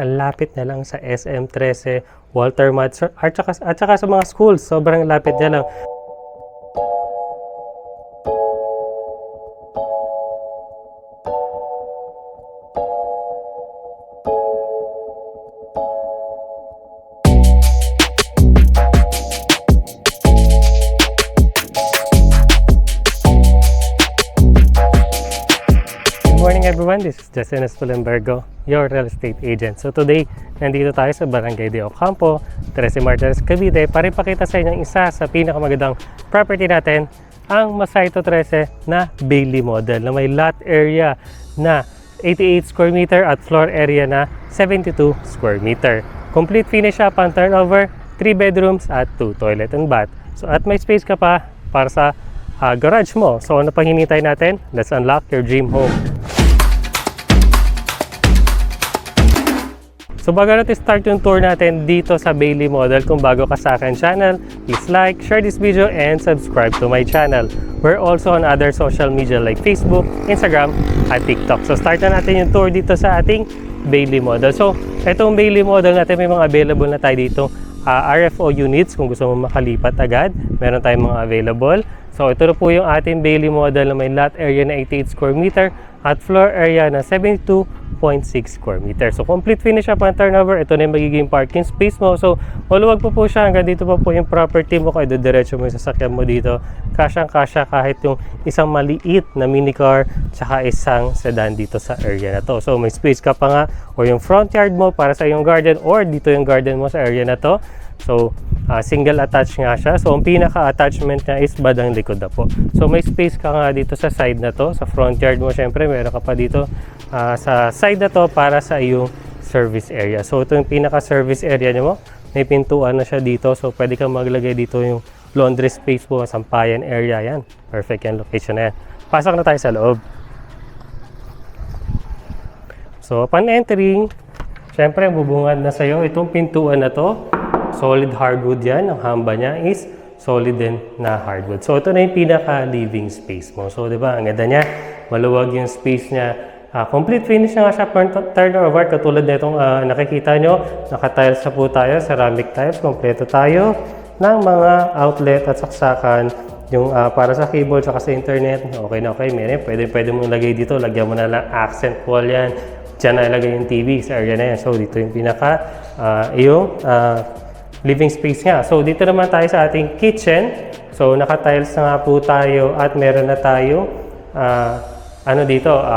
Ang lapit na lang sa SM13, Walter Mott, at saka sa mga schools, sobrang lapit na lang. Good morning everyone, this is Justin Espulembergo, your real estate agent. So today, nandito tayo sa Barangay de Ocampo, 13 Martires, Cavite para ipakita sa inyo isa sa pinakamagandang property natin, ang Masaito 13 na Bailey model na may lot area na 88 square meter at floor area na 72 square meter. Complete finish up ang turnover, 3 bedrooms at 2 toilet and bath. So at may space ka pa para sa garage mo. So ano pang hinihintay natin? Let's unlock your dream home. So bago natin start yung tour natin dito sa Bailey model, kung bago ka sa akin channel, please like, share this video, and subscribe to my channel. We're also on other social media like Facebook, Instagram, at TikTok. So start na natin yung tour dito sa ating Bailey model. So itong Bailey model natin, may mga available na tayo dito. RFO units kung gusto mo makalipat agad, meron tayong mga available. So ito na po yung ating Bailey model na may lot area na 88 square meter at floor area na 72.6 square meter. So complete finish up ang turnover. Ito na yung magiging parking space mo. So maluwag po siya. Hanggang dito pa po yung property mo. Kaya diretso mo yung sasakyan mo dito. Kasyang-kasya kahit yung isang maliit na mini car tsaka isang sedan dito sa area na to. So may space ka pa nga o yung front yard mo para sa yung garden or dito yung garden mo sa area na to. So, single attach nga siya. So, ang pinaka-attachment niya is badang likod na po. So, may space ka nga dito sa side na to. Sa front yard mo, syempre, meron ka pa dito sa side na to para sa iyong service area. So, ito yung pinaka-service area niyo mo. May pintuan na siya dito. So, pwede kang maglagay dito yung laundry space mo, sampayan area. Yan. Perfect yan location na yan. Pasok na tayo sa loob. So, upon entering, syempre, bubungad na sa'yo itong pintuan na to. Solid hardwood yan. Ang hamba niya is solid din na hardwood. So, ito na yung pinaka-living space mo. So, di ba? Ang ganda niya. Maluwag yung space niya. Complete finish na nga siya. Turnover. Katulad na itong nakikita nyo. Naka-tiles na po tayo. Ceramic tiles. Kompleto tayo ng mga outlet at saksakan. Yung para sa cable at sa internet. Okay na okay. Meron. Pwede mong lagay dito. Lagyan mo na lang accent wall yan. Diyan na ilagay yung TV sa area na yan. So, dito yung pinaka living space nga. So, dito naman tayo sa ating kitchen. So, naka-tiles na nga po tayo at meron na tayo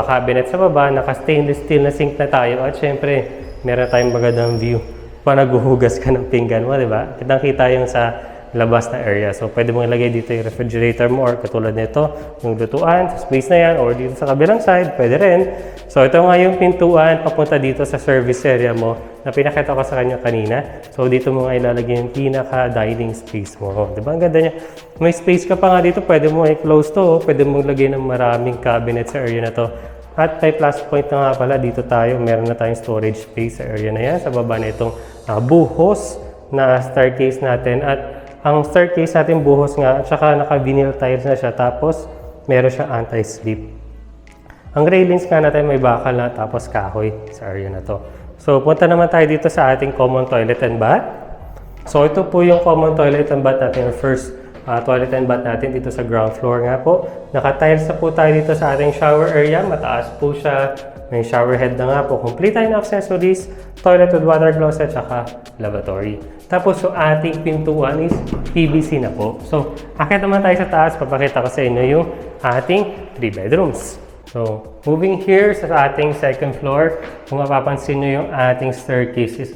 cabinet sa baba. Naka-stainless steel na sink na tayo. At syempre, meron tayong magandang view. Pa naghuhugas ka ng pinggan mo, di ba? Kitang-kita yung sa labas na area. So, pwede mong ilagay dito yung refrigerator mo or katulad nito, yung lutuan, sa space na yan, or dito sa kabilang side, pwede rin. So, ito nga yung pintuan papunta dito sa service area mo na pinakita ko sa kanya kanina. So, dito mo nga ilalagay yung pinaka-dining space mo. Diba? Ang ganda niya. May space ka pa nga dito, pwede mo i-close to, pwede mong lagay ng maraming cabinet sa area na to. At may plus point na nga pala, dito tayo, meron na tayong storage space sa area na yan, sa baba na itong buhos na staircase natin. At ang staircase natin buhos nga, at saka naka-vinyl tiles na siya, tapos meron siyang anti-slip. Ang railings nga natin may bakal na, tapos kahoy sa area na to. So, punta naman tayo dito sa ating common toilet and bath. So, ito po yung common toilet and bath natin, yung first toilet and bath natin dito sa ground floor nga po. Naka-tiles na po tayo dito sa ating shower area, mataas po siya. May shower head na nga po. Complete tayo ng accessories, toilet with water closet, saka lavatory. Tapos, yung ating pintuan is PVC na po. So, akit naman tayo sa taas. Papakita ko sa inyo yung ating 3 bedrooms. So, moving here sa ating second floor, kung mapapansin nyo yung ating staircase is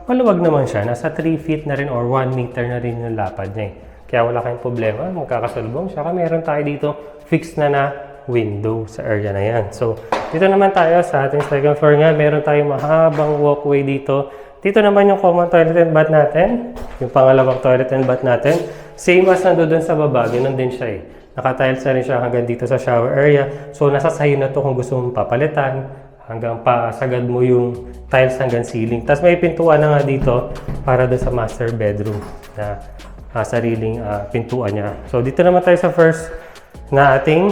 maluwag naman siya. Nasa 3 feet na rin or 1 meter na rin yung lapad niya. Kaya wala kayong problema. Magkakasalubong. Saka meron tayo dito fixed na window sa area na yan. So, dito naman tayo sa ating second floor nga. Meron tayong mahabang walkway dito. Dito naman yung common toilet and bath natin. Yung pangalawang toilet and bath natin. Same as nandoon sa baba. Ganun din siya eh. Naka-tiles na rin siya hanggang dito sa shower area. So, nasa sayo na to kung gusto mong papalitan. Hanggang pasagad mo yung tiles hanggang ceiling. Tapos may pintuan na nga dito para doon sa master bedroom na sariling pintuan niya. So, dito naman tayo sa first na ating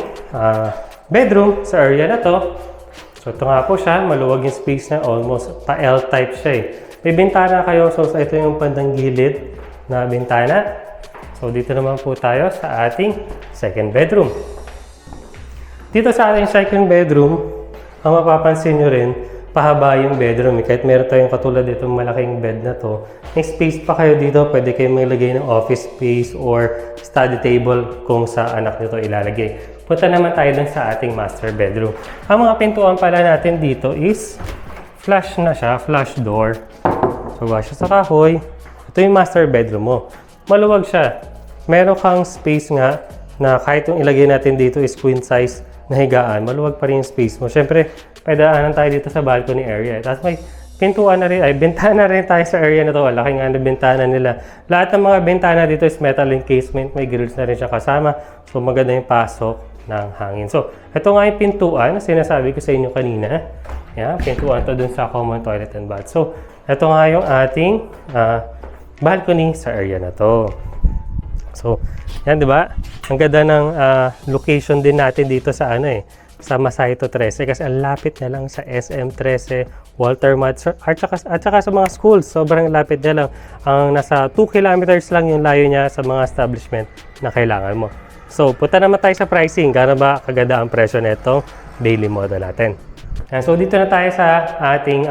bedroom sa area na to. So ito nga po siya, maluwag yung space na, almost pa-L-type siya eh. May bintana kayo, so ito yung bandang gilid na bintana. So dito naman po tayo sa ating second bedroom. Dito sa ating second bedroom, ang mapapansin nyo rin, pahaba yung bedroom. Kahit meron tayong katulad dito malaking bed na to, may space pa kayo dito. Pwede kayo maglagay ng office space or study table kung sa anak nyo to ilalagay. Punta naman tayo dun sa ating master bedroom. Ang mga pintuan pala natin dito is flush na siya, flush door. So gawa siya sa kahoy. Ito yung master bedroom mo. Maluwag siya. Meron kang space nga na kahit yung ilagay natin dito is queen size na higaan, maluwag pa rin yung space mo. Siyempre, padaanan tayo dito sa balcony area. Tapos may pintuan na rin, bintana rin tayo sa area na to. Laki nga na bintana nila. Lahat ng mga bintana dito is metal encasement. May grills na rin siya kasama. So maganda yung pasok ng hangin. So, ito nga yung pintuan na sinasabi ko sa inyo kanina. Yan, pintuan to dun sa common toilet and bath. So, ito nga yung ating balcony sa area na to. So, yan, di ba? Ang ganda ng location din natin dito sa sa Masaito 13 kasi ang lapit na lang sa SM 13, Walter Mat, at saka sa mga schools. Sobrang lapit na lang. Ang nasa 2 kilometers lang yung layo niya sa mga establishment na kailangan mo. So, punta naman tayo sa pricing. Gano'n ba kaganda ang presyo nitong daily model natin? So, dito na tayo sa ating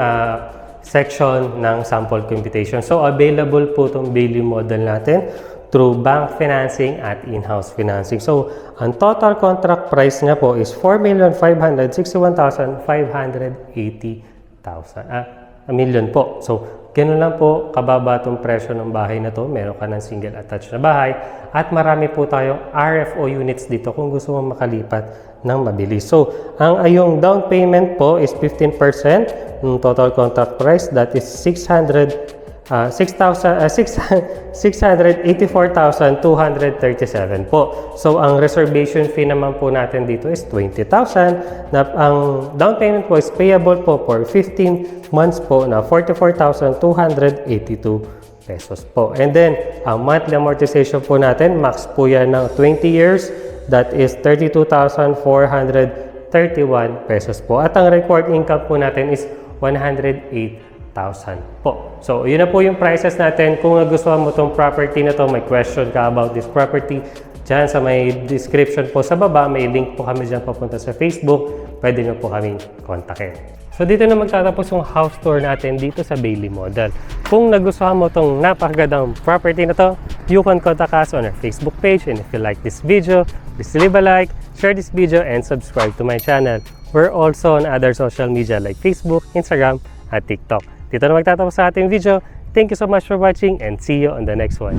section ng sample computation. So, available po itong daily model natin through bank financing at in-house financing. So, ang total contract price niya po is 4,561,580,000. Million po. So, ganun lang po kababa itong presyo ng bahay na to. Meron ka ng single attached na bahay. At marami po tayong RFO units dito kung gusto mo makalipat ng mabilis. So, ang ayong down payment po is 15% ng total contract price. That is 684,237 po. So, ang reservation fee naman po natin dito is 20,000. Ang down payment po is payable po for 15 months po na 44,282 pesos po. And then, ang monthly amortization po natin, max po yan ng 20 years. That is 32,431 pesos po. At ang required income po natin is 108,000 po. So, yun na po yung prices natin. Kung nagustuhan mo itong property na to, may question ka about this property, dyan sa may description po sa baba, may link po kami dyan papunta sa Facebook. Pwede nyo po kaming kontakin. So, dito na magtatapos yung house tour natin dito sa Bailey Model. Kung nagustuhan mo itong napakagandang property na to, you can contact us on our Facebook page. And if you like this video, please leave a like, share this video, and subscribe to my channel. We're also on other social media like Facebook, Instagram, at TikTok. Dito na magtatapos sa ating video. Thank you so much for watching and see you on the next one.